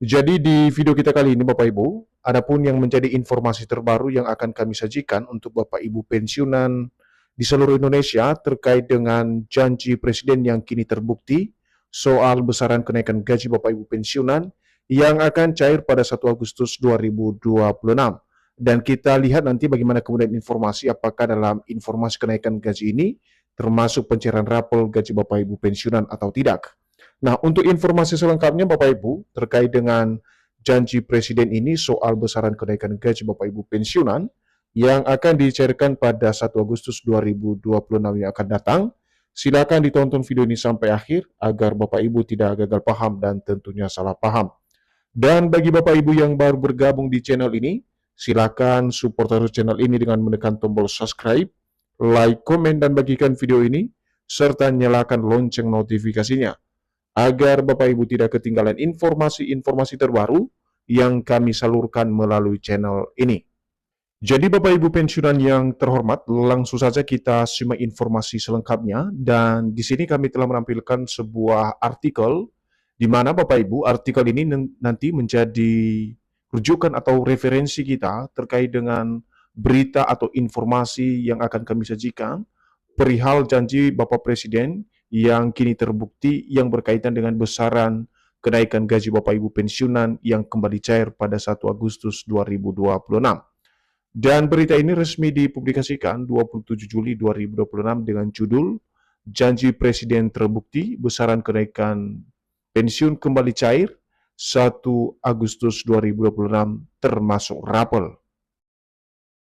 Jadi di video kita kali ini Bapak Ibu, adapun yang menjadi informasi terbaru yang akan kami sajikan untuk Bapak Ibu pensiunan di seluruh Indonesia terkait dengan janji Presiden yang kini terbukti soal besaran kenaikan gaji Bapak Ibu pensiunan yang akan cair pada 1 Agustus 2026. Dan kita lihat nanti bagaimana kemudian informasi apakah dalam informasi kenaikan gaji ini termasuk pencairan rapel gaji Bapak Ibu pensiunan atau tidak. Nah, untuk informasi selengkapnya Bapak Ibu terkait dengan janji Presiden ini soal besaran kenaikan gaji Bapak Ibu pensiunan yang akan dicairkan pada 1 Agustus 2026 yang akan datang, silakan ditonton video ini sampai akhir agar Bapak Ibu tidak gagal paham dan tentunya salah paham. Dan bagi Bapak Ibu yang baru bergabung di channel ini, silakan support terus channel ini dengan menekan tombol subscribe, like, komen, dan bagikan video ini, serta nyalakan lonceng notifikasinya agar Bapak Ibu tidak ketinggalan informasi-informasi terbaru yang kami salurkan melalui channel ini. Jadi Bapak Ibu pensiunan yang terhormat, langsung saja kita simak informasi selengkapnya, dan di sini kami telah menampilkan sebuah artikel di mana Bapak Ibu artikel ini nanti menjadi rujukan atau referensi kita terkait dengan berita atau informasi yang akan kami sajikan perihal janji Bapak Presiden yang kini terbukti yang berkaitan dengan besaran kenaikan gaji Bapak Ibu pensiunan yang kembali cair pada 1 Agustus 2026. Dan berita ini resmi dipublikasikan 27 Juli 2026 dengan judul Janji Presiden Terbukti Besaran Kenaikan Pensiun Kembali Cair 1 Agustus 2026 termasuk rapel.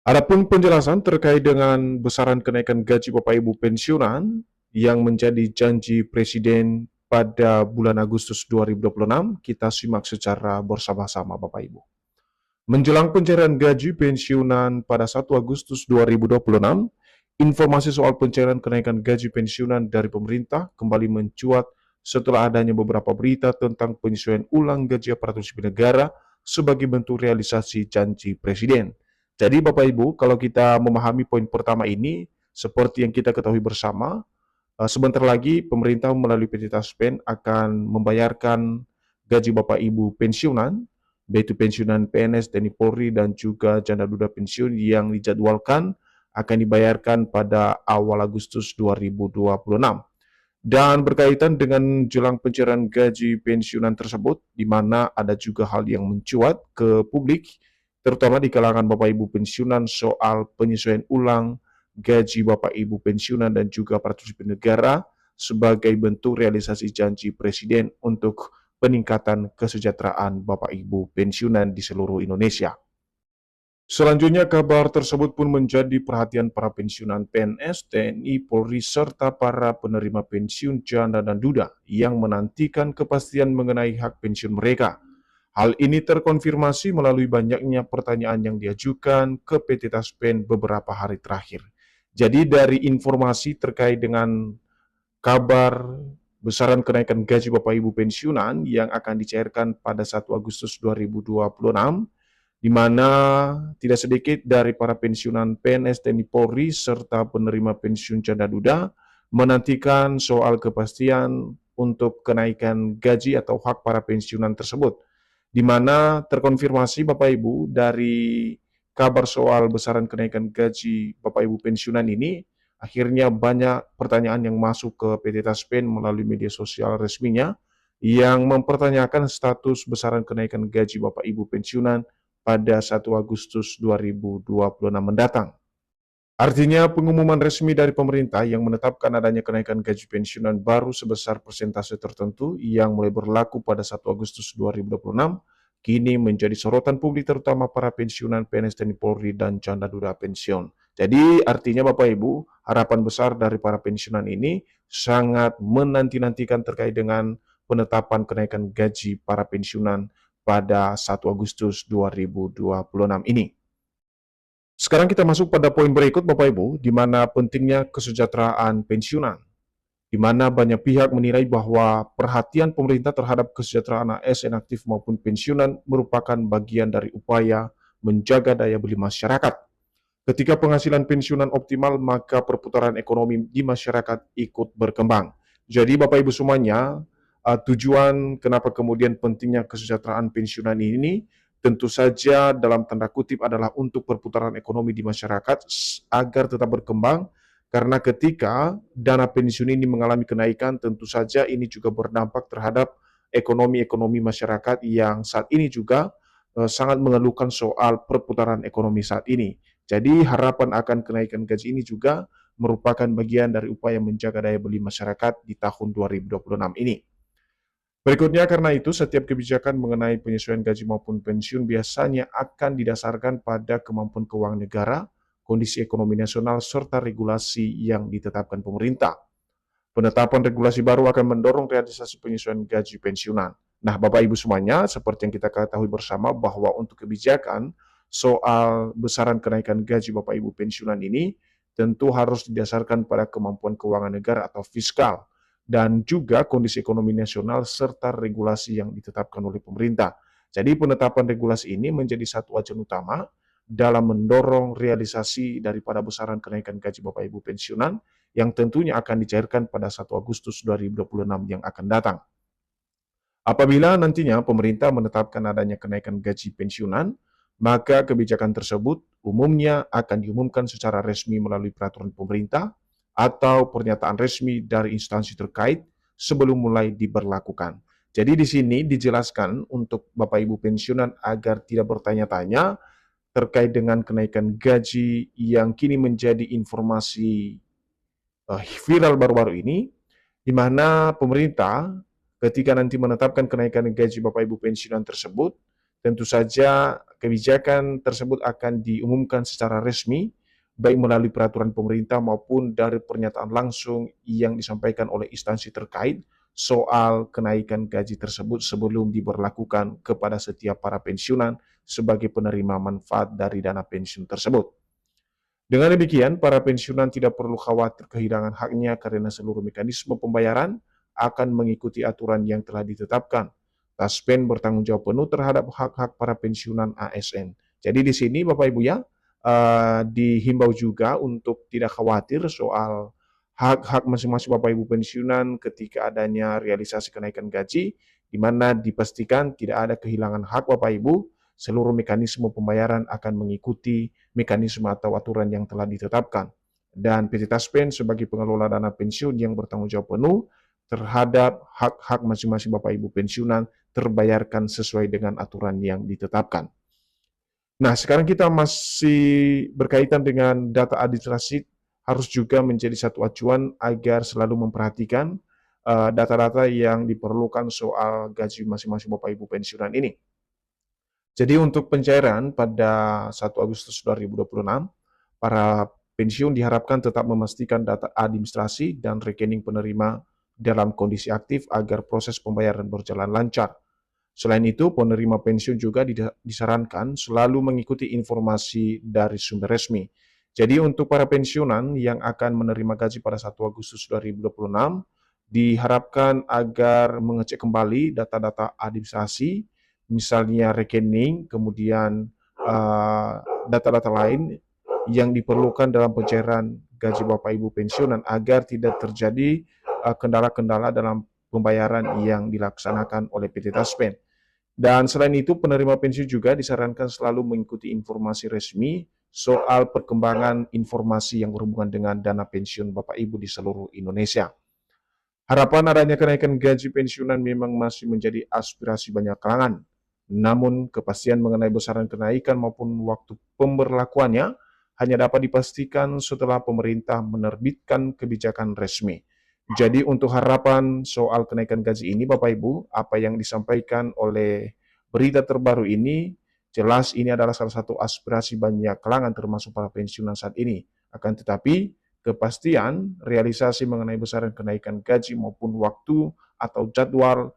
Adapun penjelasan terkait dengan besaran kenaikan gaji Bapak Ibu pensiunan yang menjadi janji Presiden pada bulan Agustus 2026, kita simak secara bersama-sama Bapak Ibu. Menjelang pencairan gaji pensiunan pada 1 Agustus 2026, informasi soal pencairan kenaikan gaji pensiunan dari pemerintah kembali mencuat setelah adanya beberapa berita tentang penyesuaian ulang gaji aparatur sipil negara sebagai bentuk realisasi janji Presiden. Jadi Bapak Ibu, kalau kita memahami poin pertama ini, seperti yang kita ketahui bersama, sebentar lagi pemerintah melalui PT Taspen akan membayarkan gaji Bapak Ibu pensiunan, yaitu pensiunan PNS, TNI Polri, dan juga janda duda pensiun yang dijadwalkan akan dibayarkan pada awal Agustus 2026. Dan berkaitan dengan jelang pencairan gaji pensiunan tersebut, di mana ada juga hal yang mencuat ke publik, terutama di kalangan Bapak Ibu pensiunan soal penyesuaian ulang gaji Bapak Ibu pensiunan dan juga aparatur sipil negara sebagai bentuk realisasi janji Presiden untuk peningkatan kesejahteraan Bapak Ibu pensiunan di seluruh Indonesia. Selanjutnya, kabar tersebut pun menjadi perhatian para pensiunan PNS, TNI, Polri, serta para penerima pensiun janda dan duda yang menantikan kepastian mengenai hak pensiun mereka. Hal ini terkonfirmasi melalui banyaknya pertanyaan yang diajukan ke PT Taspen beberapa hari terakhir. Jadi dari informasi terkait dengan kabar besaran kenaikan gaji Bapak Ibu pensiunan yang akan dicairkan pada 1 Agustus 2026, di mana tidak sedikit dari para pensiunan PNS, TNI Polri, serta penerima pensiun janda duda menantikan soal kepastian untuk kenaikan gaji atau hak para pensiunan tersebut, di mana terkonfirmasi Bapak Ibu dari kabar soal besaran kenaikan gaji Bapak Ibu pensiunan ini, akhirnya banyak pertanyaan yang masuk ke PT Taspen melalui media sosial resminya yang mempertanyakan status besaran kenaikan gaji Bapak Ibu pensiunan pada 1 Agustus 2026 mendatang. Artinya pengumuman resmi dari pemerintah yang menetapkan adanya kenaikan gaji pensiunan baru sebesar persentase tertentu yang mulai berlaku pada 1 Agustus 2026 kini menjadi sorotan publik terutama para pensiunan PNS, TNI Polri, dan janda duda pensiun. Jadi artinya Bapak Ibu, harapan besar dari para pensiunan ini sangat menanti-nantikan terkait dengan penetapan kenaikan gaji para pensiunan pada 1 Agustus 2026 ini. Sekarang kita masuk pada poin berikut Bapak Ibu, di mana pentingnya kesejahteraan pensiunan, di mana banyak pihak menilai bahwa perhatian pemerintah terhadap kesejahteraan ASN aktif maupun pensiunan merupakan bagian dari upaya menjaga daya beli masyarakat. Ketika penghasilan pensiunan optimal, maka perputaran ekonomi di masyarakat ikut berkembang. Jadi Bapak Ibu semuanya, tujuan kenapa kemudian pentingnya kesejahteraan pensiunan ini tentu saja dalam tanda kutip adalah untuk perputaran ekonomi di masyarakat agar tetap berkembang, karena ketika dana pensiun ini mengalami kenaikan tentu saja ini juga berdampak terhadap ekonomi masyarakat yang saat ini juga sangat mengeluhkan soal perputaran ekonomi saat ini. Jadi harapan akan kenaikan gaji ini juga merupakan bagian dari upaya menjaga daya beli masyarakat di tahun 2026 ini. Berikutnya, karena itu, setiap kebijakan mengenai penyesuaian gaji maupun pensiun biasanya akan didasarkan pada kemampuan keuangan negara, kondisi ekonomi nasional, serta regulasi yang ditetapkan pemerintah. Penetapan regulasi baru akan mendorong realisasi penyesuaian gaji pensiunan. Nah, Bapak Ibu semuanya, seperti yang kita ketahui bersama bahwa untuk kebijakan soal besaran kenaikan gaji Bapak Ibu pensiunan ini tentu harus didasarkan pada kemampuan keuangan negara atau fiskal dan juga kondisi ekonomi nasional serta regulasi yang ditetapkan oleh pemerintah. Jadi penetapan regulasi ini menjadi satu acuan utama dalam mendorong realisasi daripada besaran kenaikan gaji Bapak Ibu pensiunan yang tentunya akan dicairkan pada 1 Agustus 2026 yang akan datang. Apabila nantinya pemerintah menetapkan adanya kenaikan gaji pensiunan, maka kebijakan tersebut umumnya akan diumumkan secara resmi melalui peraturan pemerintah atau pernyataan resmi dari instansi terkait sebelum mulai diberlakukan. Jadi di sini dijelaskan untuk Bapak Ibu pensiunan agar tidak bertanya-tanya terkait dengan kenaikan gaji yang kini menjadi informasi viral baru-baru ini, di mana pemerintah ketika nanti menetapkan kenaikan gaji Bapak Ibu pensiunan tersebut, tentu saja kebijakan tersebut akan diumumkan secara resmi, baik melalui peraturan pemerintah maupun dari pernyataan langsung yang disampaikan oleh instansi terkait soal kenaikan gaji tersebut sebelum diberlakukan kepada setiap para pensiunan sebagai penerima manfaat dari dana pensiun tersebut. Dengan demikian, para pensiunan tidak perlu khawatir kehilangan haknya karena seluruh mekanisme pembayaran akan mengikuti aturan yang telah ditetapkan. Taspen bertanggung jawab penuh terhadap hak-hak para pensiunan ASN. Jadi di sini Bapak Ibu ya, dihimbau juga untuk tidak khawatir soal hak-hak masing-masing Bapak Ibu pensiunan ketika adanya realisasi kenaikan gaji, di mana dipastikan tidak ada kehilangan hak Bapak Ibu, seluruh mekanisme pembayaran akan mengikuti mekanisme atau aturan yang telah ditetapkan. Dan PT Taspen sebagai pengelola dana pensiun yang bertanggung jawab penuh terhadap hak-hak masing-masing Bapak Ibu pensiunan terbayarkan sesuai dengan aturan yang ditetapkan. Nah, sekarang kita masih berkaitan dengan data administrasi, harus juga menjadi satu acuan agar selalu memperhatikan data-data yang diperlukan soal gaji masing-masing Bapak Ibu pensiunan ini. Jadi untuk pencairan pada 1 Agustus 2026, para pensiun diharapkan tetap memastikan data administrasi dan rekening penerima dalam kondisi aktif agar proses pembayaran berjalan lancar. Selain itu, penerima pensiun juga disarankan selalu mengikuti informasi dari sumber resmi. Jadi untuk para pensiunan yang akan menerima gaji pada 1 Agustus 2026, diharapkan agar mengecek kembali data-data administrasi, misalnya rekening, kemudian data-data lain yang diperlukan dalam pencairan gaji Bapak Ibu pensiunan agar tidak terjadi kendala-kendala dalam pembayaran yang dilaksanakan oleh PT Taspen. Dan selain itu, penerima pensiun juga disarankan selalu mengikuti informasi resmi soal perkembangan informasi yang berhubungan dengan dana pensiun Bapak Ibu di seluruh Indonesia. Harapan adanya kenaikan gaji pensiunan memang masih menjadi aspirasi banyak kalangan. Namun, kepastian mengenai besaran kenaikan maupun waktu pemberlakuannya hanya dapat dipastikan setelah pemerintah menerbitkan kebijakan resmi. Jadi untuk harapan soal kenaikan gaji ini Bapak Ibu, apa yang disampaikan oleh berita terbaru ini, jelas ini adalah salah satu aspirasi banyak kalangan termasuk para pensiunan saat ini. Akan tetapi, kepastian realisasi mengenai besaran kenaikan gaji maupun waktu atau jadwal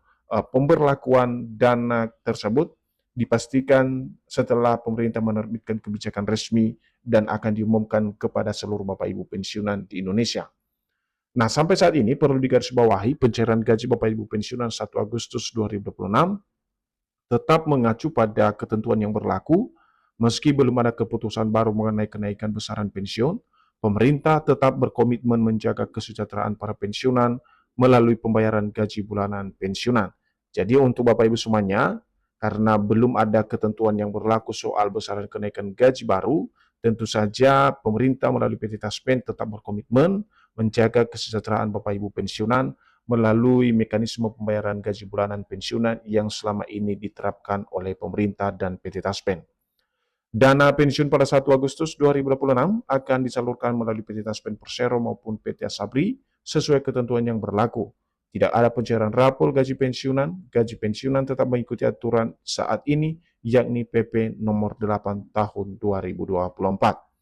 pemberlakuan dana tersebut dipastikan setelah pemerintah menerbitkan kebijakan resmi dan akan diumumkan kepada seluruh Bapak Ibu pensiunan di Indonesia. Nah, sampai saat ini perlu digarisbawahi pencairan gaji Bapak Ibu pensiunan 1 Agustus 2026 tetap mengacu pada ketentuan yang berlaku, meski belum ada keputusan baru mengenai kenaikan besaran pensiun. Pemerintah tetap berkomitmen menjaga kesejahteraan para pensiunan melalui pembayaran gaji bulanan pensiunan. Jadi untuk Bapak Ibu semuanya, karena belum ada ketentuan yang berlaku soal besaran kenaikan gaji baru, tentu saja pemerintah melalui PT Taspen tetap berkomitmen menjaga kesejahteraan Bapak Ibu pensiunan melalui mekanisme pembayaran gaji bulanan pensiunan yang selama ini diterapkan oleh pemerintah dan PT Taspen. Dana pensiun pada 1 Agustus 2026 akan disalurkan melalui PT Taspen Persero maupun PT Asabri sesuai ketentuan yang berlaku. Tidak ada pencairan rapor gaji pensiunan tetap mengikuti aturan saat ini, yakni PP nomor 8 tahun 2024.